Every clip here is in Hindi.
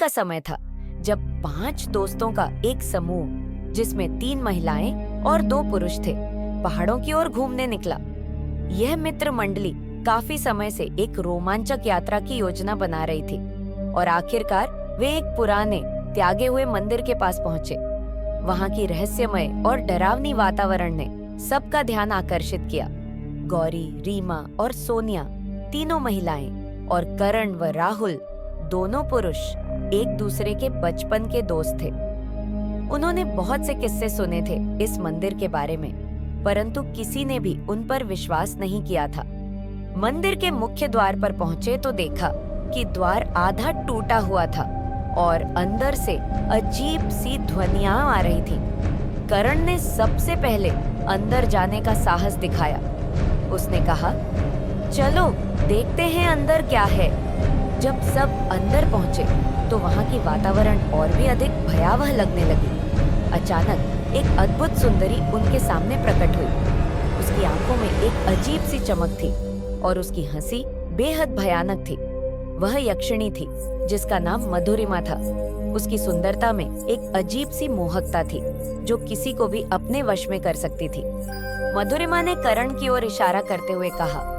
का समय था जब 5 दोस्तों का एक समूह, जिसमें 3 महिलाएं और 2 पुरुष थे, पहाड़ों की ओर घूमने निकला। यह मित्र मंडली काफी समय से एक रोमांचक यात्रा की योजना बना रही थी और आखिरकार वे एक पुराने त्यागे हुए मंदिर के पास पहुंचे। वहां की रहस्यमय और डरावनी वातावरण ने सबका ध्यान आकर्षित किया। गौरी, रीमा और सोनिया, तीनों महिलाएं, और करण व राहुल, दोनों पुरुष, एक दूसरे के बचपन के दोस्त थे। उन्होंने बहुत से किस्से सुने थे इस मंदिर के बारे में, परंतु किसी ने भी उन पर विश्वास नहीं किया था। मंदिर के मुख्य द्वार पर पहुंचे तो देखा कि द्वार आधा टूटा हुआ था और अंदर से अजीब सी ध्वनियां आ रही थी। करण ने सबसे पहले अंदर जाने का साहस दिखाया। उसने कहा, चलो देखते हैं अंदर क्या है। जब सब अंदर पहुंचे तो वहां की वातावरण और भी अधिक भयावह लगने लगी। अचानक एक अद्भुत सुंदरी उनके सामने प्रकट हुई। उसकी आंखों में एक अजीब सी चमक थी और उसकी हंसी बेहद भयानक थी। वह यक्षिणी थी जिसका नाम मधुरिमा था। उसकी सुंदरता में एक अजीब सी मोहकता थी जो किसी को भी अपने वश में कर सकती थी। मधुरिमा ने करण की ओर इशारा करते हुए कहा,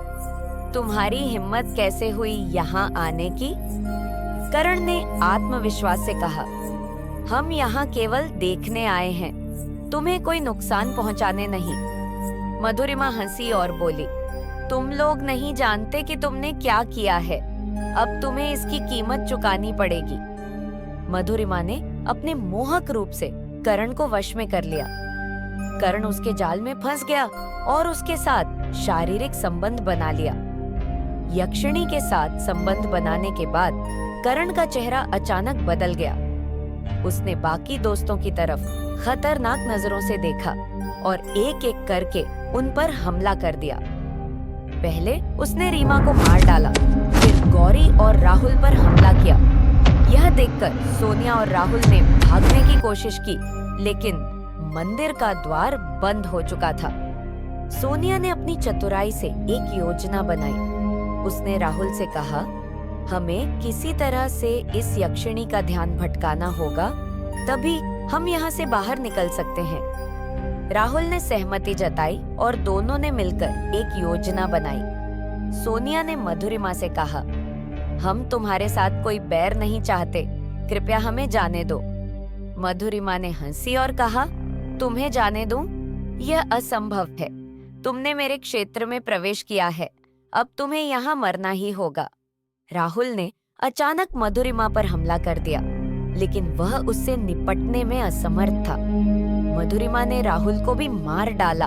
तुम्हारी हिम्मत कैसे हुई यहाँ आने की? करण ने आत्मविश्वास से कहा, हम यहाँ केवल देखने आए हैं, तुम्हें कोई नुकसान पहुँचाने नहीं। मधुरिमा हंसी और बोली, तुम लोग नहीं जानते कि तुमने क्या किया है। अब तुम्हें इसकी कीमत चुकानी पड़ेगी। मधुरिमा ने अपने मोहक रूप से करण को वश में कर लिया। करण उसके जाल में फंस गया और उसके साथ शारीरिक संबंध बना लिया। यक्षिणी के साथ संबंध बनाने के बाद करण का चेहरा अचानक बदल गया। उसने बाकी दोस्तों की तरफ खतरनाक नजरों से देखा और एक एक करके उन पर हमला कर दिया। पहले उसने रीमा को मार डाला, फिर गौरी और राहुल पर हमला किया। यह देखकर सोनिया और राहुल ने भागने की कोशिश की, लेकिन मंदिर का द्वार बंद हो चुका था। सोनिया ने अपनी चतुराई से एक योजना बनाई। उसने राहुल से कहा, हमें किसी तरह से इस यक्षिणी का ध्यान भटकाना होगा, तभी हम यहाँ से बाहर निकल सकते हैं। राहुल ने सहमति जताई और दोनों ने मिलकर एक योजना बनाई। सोनिया ने मधुरिमा से कहा, हम तुम्हारे साथ कोई बैर नहीं चाहते, कृपया हमें जाने दो। मधुरिमा ने हंसी और कहा, तुम्हें जाने दूं? यह असंभव है। तुमने मेरे क्षेत्र में प्रवेश किया है, अब तुम्हें यहाँ मरना ही होगा। राहुल ने अचानक मधुरिमा पर हमला कर दिया, लेकिन वह उससे निपटने में असमर्थ था। मधुरिमा ने राहुल को भी मार डाला।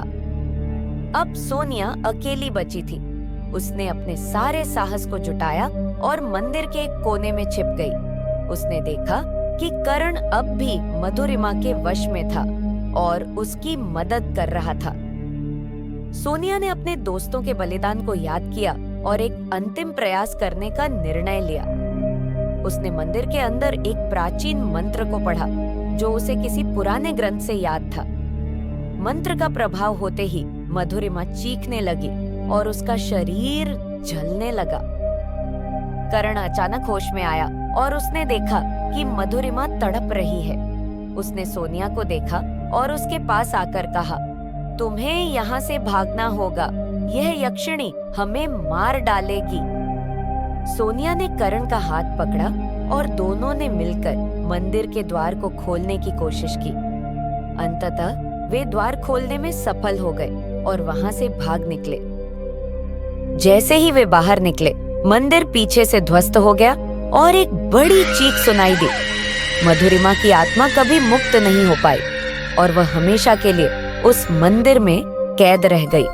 अब सोनिया अकेली बची थी। उसने अपने सारे साहस को जुटाया और मंदिर के एक कोने में छिप गई। उसने देखा कि करण अब भी मधुरिमा के वश में था और उसकी मदद कर रहा था। सोनिया ने अपने दोस्तों के बलिदान को याद किया और एक अंतिम प्रयास करने का निर्णय लिया। उसने मंदिर के अंदर एक प्राचीन मंत्र को पढ़ा जो उसे किसी पुराने ग्रंथ से याद था। मंत्र का प्रभाव होते ही मधुरिमा चीखने लगी और उसका शरीर जलने लगा। करण अचानक होश में आया और उसने देखा कि मधुरिमा तड़प रही है। उसने सोनिया को देखा और उसके पास आकर कहा, तुम्हें यहाँ से भागना होगा, यह यक्षिणी हमें मार डालेगी। सोनिया ने करण का हाथ पकड़ा और दोनों ने मिलकर मंदिर के द्वार को खोलने की कोशिश की। अंततः वे द्वार खोलने में सफल हो गए और वहां से भाग निकले। जैसे ही वे बाहर निकले, मंदिर पीछे से ध्वस्त हो गया और एक बड़ी चीख सुनाई दी। मधुरिमा की आत्मा कभी मुक्त नहीं हो पाई और वह हमेशा के लिए उस मंदिर में कैद रह गई।